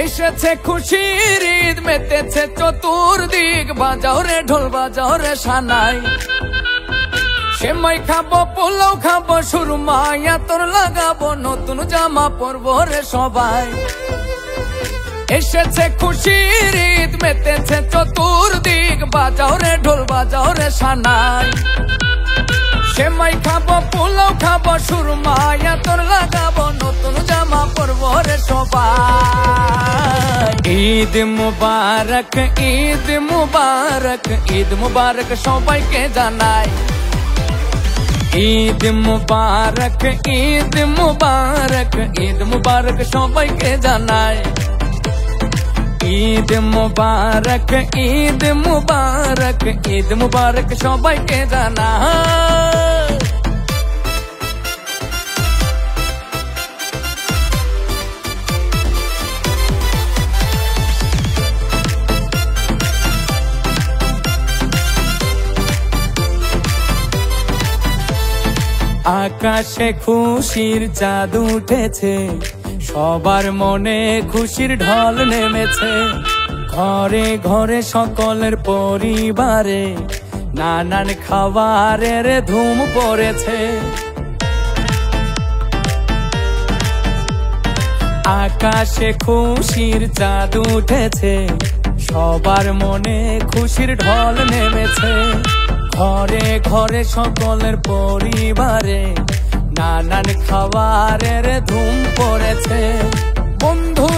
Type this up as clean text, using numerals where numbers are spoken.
এসেছে খুশির ঈদ, মেতেছে চতুর্দিক, বাজাও রে ঢোল বাজাও রে সানাই। সেমাই খাবো, পোলাও খাবো, সুরমা আতর লাগাবো, নতুন জামা পরবো রে সবাই। এসেছে খুশির ঈদ, মেতেছে চতুর্দিক, বাজাও রে ঢোল বাজাও রে সানাই। সেমাই খাবো, পোলাও খাবো, সুরমা আতর লাগাবো, নতুন জামা পরবো রে সবাই। ঈদ মুবারক, ঈদ মুবারক, ঈদ মুবারক সবাইকে জানাই। ঈদ মুবারক, ঈদ মুবারক, ঈদ মুবারক সবাইকে জানাই। ঈদ মুবারক, ঈদ মুবারক, ঈদ মুবারক সবাইকে জানাই। আকাশে খুশির চাঁদ উঠেছে, সবার মনে খুশির ঢল নেমেছে। ঘরে ঘরে সকলের পরিবারে নানান খাবারের ধুম পড়েছে। আকাশে খুশির চাঁদ উঠেছে, সবার মনে খুশির ঢল নেমেছে। ঘরে ঘরে সকলের পরিবারে নানান খাবারের ধুম পড়েছে। বন্ধু